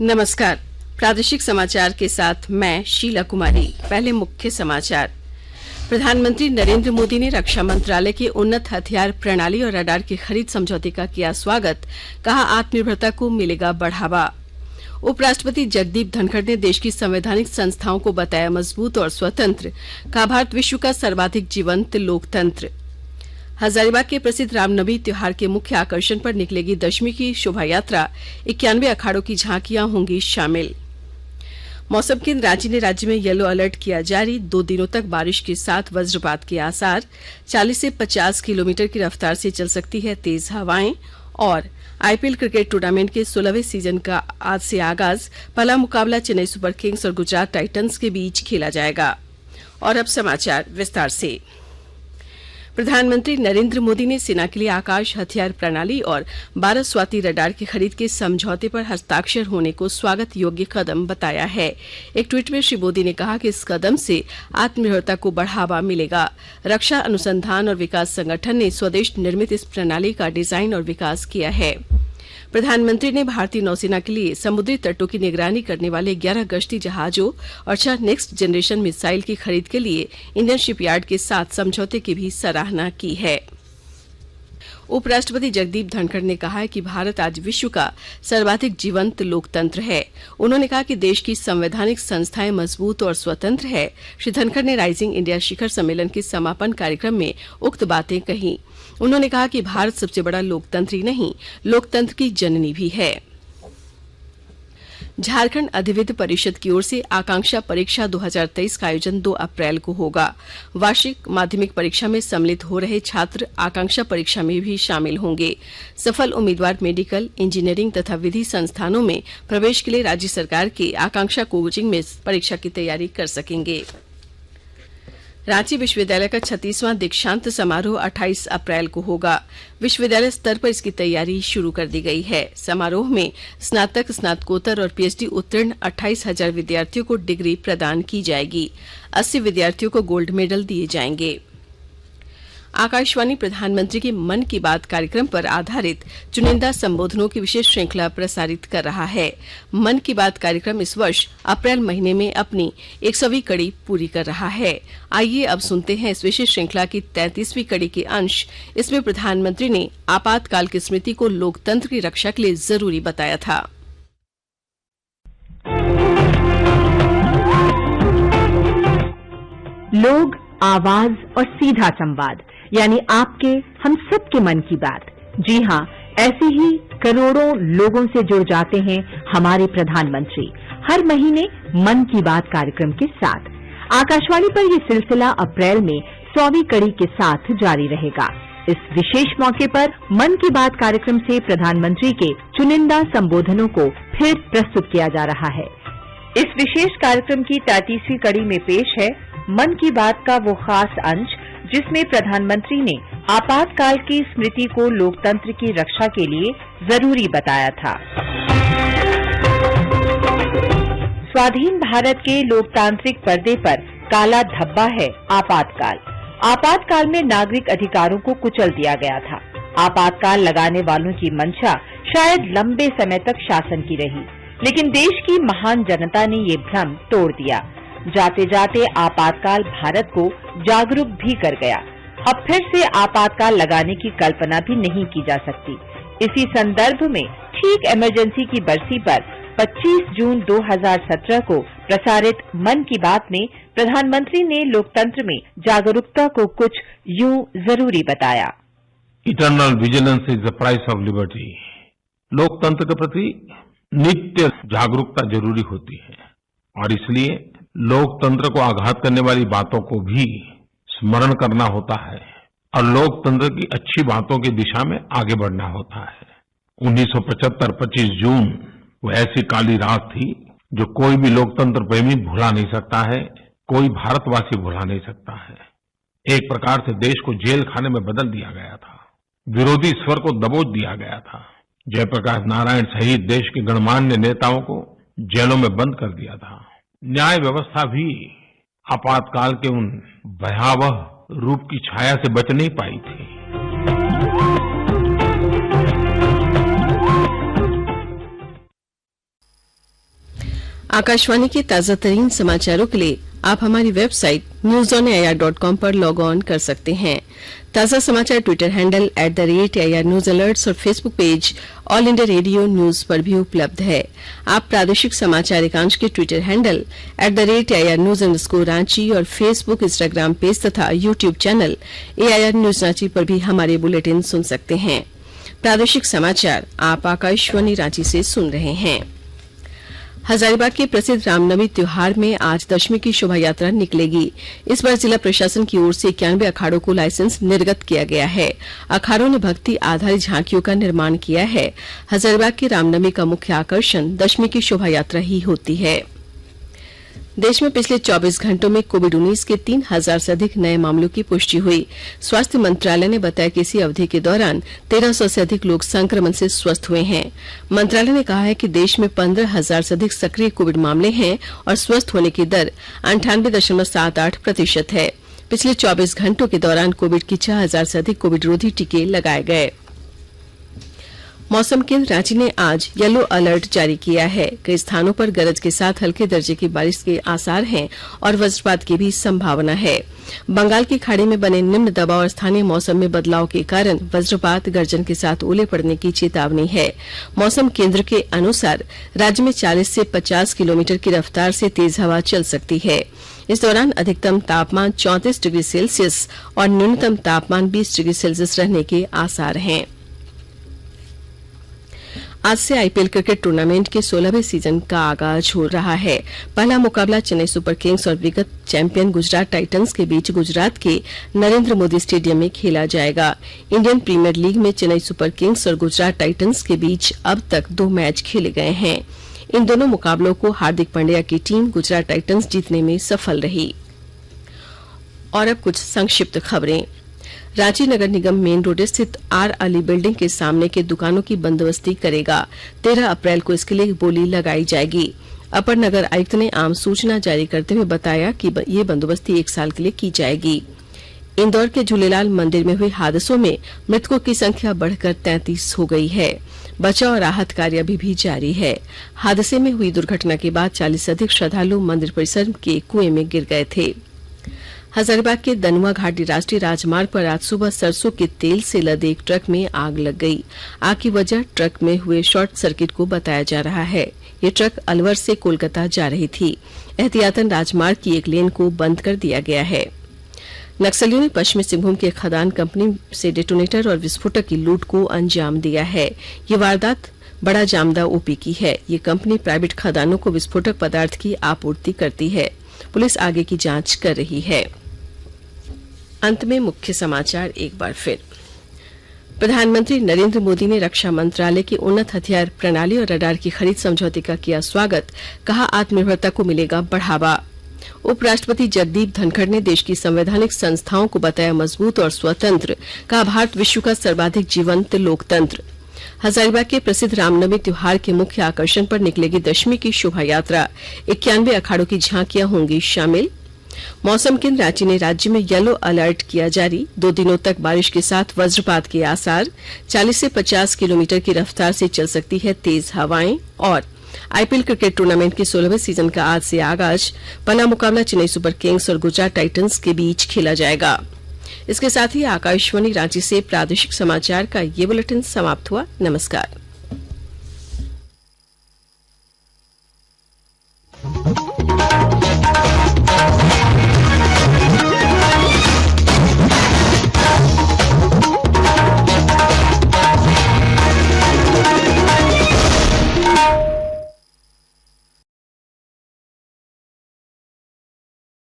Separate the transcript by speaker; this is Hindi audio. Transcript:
Speaker 1: नमस्कार। प्रादेशिक समाचार के साथ मैं शीला कुमारी। पहले मुख्य समाचार। प्रधानमंत्री नरेंद्र मोदी ने रक्षा मंत्रालय के उन्नत हथियार प्रणाली और रडार की खरीद समझौते का किया स्वागत। कहा, आत्मनिर्भरता को मिलेगा बढ़ावा। उपराष्ट्रपति जगदीप धनखड़ ने देश की संवैधानिक संस्थाओं को बताया मजबूत और स्वतंत्र। कहा, भारत विश्व का सर्वाधिक जीवंत लोकतंत्र। हजारीबाग के प्रसिद्ध रामनवमी त्योहार के मुख्य आकर्षण पर निकलेगी दशमी की शोभा यात्रा। 91 अखाड़ों की झांकियां होंगी शामिल। मौसम केंद्र रांची ने राज्य में येलो अलर्ट किया जारी। 2 दिनों तक बारिश के साथ वज्रपात के आसार। 40 से 50 किलोमीटर की रफ्तार से चल सकती है तेज हवाएं। और आईपीएल क्रिकेट टूर्नामेंट के 16वें सीजन का आज से आगाज। पहला मुकाबला चेन्नई सुपर किंग्स और गुजरात टाइटंस के बीच खेला जाएगा। और अब समाचार विस्तार से। प्रधानमंत्री नरेंद्र मोदी ने सेना के लिए आकाश हथियार प्रणाली और 12 स्वाति रडार की खरीद के समझौते पर हस्ताक्षर होने को स्वागत योग्य कदम बताया है। एक ट्वीट में श्री मोदी ने कहा कि इस कदम से आत्मनिर्भरता को बढ़ावा मिलेगा। रक्षा अनुसंधान और विकास संगठन ने स्वदेश निर्मित इस प्रणाली का डिजाइन और विकास किया है। प्रधानमंत्री ने भारतीय नौसेना के लिए समुद्री तटों की निगरानी करने वाले 11 गश्ती जहाजों और 6 नेक्स्ट जनरेशन मिसाइल की खरीद के लिए इंडियन शिपयार्ड के साथ समझौते की भी सराहना की है। उपराष्ट्रपति जगदीप धनखड़ ने कहा है कि भारत आज विश्व का सर्वाधिक जीवंत लोकतंत्र है। उन्होंने कहा कि देश की संवैधानिक संस्थाएं मजबूत और स्वतंत्र है। श्री धनखड़ ने राइजिंग इंडिया शिखर सम्मेलन के समापन कार्यक्रम में उक्त बातें कही। उन्होंने कहा कि भारत सबसे बड़ा लोकतंत्र ही नहीं, लोकतंत्र की जननी भी है। झारखंड अधिविद्य परिषद की ओर से आकांक्षा परीक्षा 2023 का आयोजन 2 अप्रैल को होगा। वार्षिक माध्यमिक परीक्षा में सम्मिलित हो रहे छात्र आकांक्षा परीक्षा में भी शामिल होंगे। सफल उम्मीदवार मेडिकल, इंजीनियरिंग तथा विधि संस्थानों में प्रवेश के लिए राज्य सरकार के आकांक्षा कोचिंग में परीक्षा की तैयारी कर सकेंगे। रांची विश्वविद्यालय का 36वां दीक्षांत समारोह 28 अप्रैल को होगा। विश्वविद्यालय स्तर पर इसकी तैयारी शुरू कर दी गई है। समारोह में स्नातक, स्नातकोत्तर और पीएचडी उत्तीर्ण 28,000 विद्यार्थियों को डिग्री प्रदान की जाएगी। 80 विद्यार्थियों को गोल्ड मेडल दिए जाएंगे। आकाशवाणी प्रधानमंत्री के मन की बात कार्यक्रम पर आधारित चुनिंदा संबोधनों की विशेष श्रृंखला प्रसारित कर रहा है। मन की बात कार्यक्रम इस वर्ष अप्रैल महीने में अपनी 100वीं कड़ी पूरी कर रहा है। आइए अब सुनते हैं इस विशेष श्रृंखला की 33वीं कड़ी के अंश। इसमें प्रधानमंत्री ने आपातकाल की स्मृति को लोकतंत्र की रक्षा के लिए जरूरी बताया था।
Speaker 2: लोग, आवाज और सीधा संवाद, यानी आपके हम सबके मन की बात। जी हाँ, ऐसे ही करोड़ों लोगों से जुड़ जाते हैं हमारे प्रधानमंत्री हर महीने मन की बात कार्यक्रम के साथ। आकाशवाणी पर यह सिलसिला अप्रैल में 100वीं कड़ी के साथ जारी रहेगा। इस विशेष मौके पर मन की बात कार्यक्रम से प्रधानमंत्री के चुनिंदा संबोधनों को फिर प्रस्तुत किया जा रहा है। इस विशेष कार्यक्रम की 33वीं कड़ी में पेश है मन की बात का वो खास अंश जिसमें प्रधानमंत्री ने आपातकाल की स्मृति को लोकतंत्र की रक्षा के लिए जरूरी बताया था। स्वाधीन भारत के लोकतांत्रिक पर्दे पर काला धब्बा है आपातकाल। आपातकाल में नागरिक अधिकारों को कुचल दिया गया था। आपातकाल लगाने वालों की मंशा शायद लंबे समय तक शासन की रही, लेकिन देश की महान जनता ने ये भ्रम तोड़ दिया। जाते जाते आपातकाल भारत को जागरूक भी कर गया। अब फिर से आपातकाल लगाने की कल्पना भी नहीं की जा सकती। इसी संदर्भ में ठीक इमरजेंसी की बरसी पर 25 जून 2017 को प्रसारित मन की बात में प्रधानमंत्री ने लोकतंत्र में जागरूकता को कुछ यूं जरूरी बताया।
Speaker 3: Eternal vigilance is the price of liberty. लोकतंत्र के प्रति नित्य जागरूकता जरूरी होती है और इसलिए लोकतंत्र को आघात करने वाली बातों को भी स्मरण करना होता है और लोकतंत्र की अच्छी बातों की दिशा में आगे बढ़ना होता है। 1975 25 जून वो ऐसी काली रात थी जो कोई भी लोकतंत्र प्रेमी भुला नहीं सकता है, कोई भारतवासी भुला नहीं सकता है। एक प्रकार से देश को जेल खाने में बदल दिया गया था। विरोधी स्वर को दबोच दिया गया था। जयप्रकाश नारायण सहित देश के गणमान्य नेताओं को जेलों में बंद कर दिया था। न्याय व्यवस्था भी आपातकाल के उन भयावह रूप की छाया से बच नहीं पाई थी।
Speaker 1: आकाशवाणी के ताजा तरीन समाचारों के लिए आप हमारी वेबसाइट newsonair.com पर लॉग ऑन कर सकते हैं। ताजा समाचार Twitter handle @AIR news alerts और Facebook page All India Radio news पर भी उपलब्ध है। आप प्रादेशिक समाचार एकांश के Twitter handle @AIR news Ranchi और फेसबुक, इंस्टाग्राम पेज तथा YouTube channel AIR news Ranchi पर भी हमारे बुलेटिन सुन सकते हैं। प्रादेशिक समाचार आप आकाशवाणी रांची से सुन रहे हैं। हजारीबाग के प्रसिद्ध रामनवमी त्योहार में आज दशमी की शोभा यात्रा निकलेगी। इस बार जिला प्रशासन की ओर से 91 अखाड़ों को लाइसेंस निर्गत किया गया है। अखाड़ों ने भक्ति आधारित झांकियों का निर्माण किया है। हजारीबाग के रामनवमी का मुख्य आकर्षण दशमी की शोभा यात्रा ही होती है। देश में पिछले 24 घंटों में कोविड-19 के 3000 से अधिक नए मामलों की पुष्टि हुई। स्वास्थ्य मंत्रालय ने बताया कि इसी अवधि के दौरान 1300 से अधिक लोग संक्रमण से स्वस्थ हुए हैं। मंत्रालय ने कहा है कि देश में 15000 से अधिक सक्रिय कोविड मामले हैं और स्वस्थ होने की दर 98.78% है। पिछले 24 घंटों के दौरान कोविड की 6000 से अधिक कोविड रोधी टीके लगाए गए। मौसम केंद्र रांची ने आज येलो अलर्ट जारी किया है। कई स्थानों पर गरज के साथ हल्के दर्जे की बारिश के आसार हैं और वज्रपात की भी संभावना है। बंगाल की खाड़ी में बने निम्न दबाव और स्थानीय मौसम में बदलाव के कारण वज्रपात, गर्जन के साथ ओले पड़ने की चेतावनी है। मौसम केंद्र के अनुसार राज्य में 40 से 50 किलोमीटर की रफ्तार से तेज हवा चल सकती है। इस दौरान अधिकतम तापमान 34 डिग्री सेल्सियस और न्यूनतम तापमान 20 डिग्री सेल्सियस रहने के आसार हैं। आज से आईपीएल क्रिकेट टूर्नामेंट के 16वें सीजन का आगाज हो रहा है। पहला मुकाबला चेन्नई सुपर किंग्स और विगत चैंपियन गुजरात टाइटंस के बीच गुजरात के नरेंद्र मोदी स्टेडियम में खेला जाएगा। इंडियन प्रीमियर लीग में चेन्नई सुपर किंग्स और गुजरात टाइटंस के बीच अब तक 2 मैच खेले गए हैं। इन दोनों मुकाबलों को हार्दिक पांड्या की टीम गुजरात टाइटंस जीतने में सफल रही। और अब कुछ संक्षिप्त खबरें। रांची नगर निगम मेन रोड स्थित आर अली बिल्डिंग के सामने के दुकानों की बंदोबस्ती करेगा। 13 अप्रैल को इसके लिए बोली लगाई जाएगी। अपर नगर आयुक्त ने आम सूचना जारी करते हुए बताया कि ये बंदोबस्ती 1 साल के लिए की जाएगी। इंदौर के झूलेलाल मंदिर में हुए हादसों में मृतकों की संख्या बढ़कर 33 हो गई है। बचाव और राहत कार्य अभी भी जारी है। हादसे में हुई दुर्घटना के बाद 40 से अधिक श्रद्धालु मंदिर परिसर के कुएं में गिर गए थे। हजारीबाग के दनुआ घाटी राष्ट्रीय राजमार्ग पर आज सुबह सरसों के तेल से लदे एक ट्रक में आग लग गई। आग की वजह ट्रक में हुए शॉर्ट सर्किट को बताया जा रहा है। ये ट्रक अलवर से कोलकाता जा रही थी। एहतियातन राजमार्ग की एक लेन को बंद कर दिया गया है। नक्सलियों ने पश्चिमी सिंहभूम की खदान कंपनी से डेटोनेटर और विस्फोटक की लूट को अंजाम दिया है। ये वारदात बड़ा जामदा ओपी की है। ये कंपनी प्राइवेट खदानों को विस्फोटक पदार्थ की आपूर्ति करती है। पुलिस आगे की जांच कर रही है। अंत में मुख्य समाचार एक बार फिर। प्रधानमंत्री नरेंद्र मोदी ने रक्षा मंत्रालय की उन्नत हथियार प्रणाली और रडार की खरीद समझौते का किया स्वागत। कहा, आत्मनिर्भरता को मिलेगा बढ़ावा। उपराष्ट्रपति जगदीप धनखड़ ने देश की संवैधानिक संस्थाओं को बताया मजबूत और स्वतंत्र। कहा, भारत विश्व का सर्वाधिक जीवंत लोकतंत्र। हजारीबाग के प्रसिद्ध रामनवमी त्योहार के मुख्य आकर्षण पर निकलेगी दशमी की शोभा यात्रा। 91 अखाड़ों की झांकियां होंगी शामिल। मौसम केंद्र रांची ने राज्य में येलो अलर्ट किया जारी। 2 दिनों तक बारिश के साथ वज्रपात के आसार। 40 से 50 किलोमीटर की रफ्तार से चल सकती है तेज हवाएं। और आईपीएल क्रिकेट टूर्नामेंट के 16वें सीजन का आज से आगाज। पहला मुकाबला चेन्नई सुपर किंग्स और गुजरात टाइटंस के बीच खेला जाएगा। इसके साथ ही आकाशवाणी रांची से प्रादेशिक समाचार का ये बुलेटिन समाप्त हुआ। नमस्कार।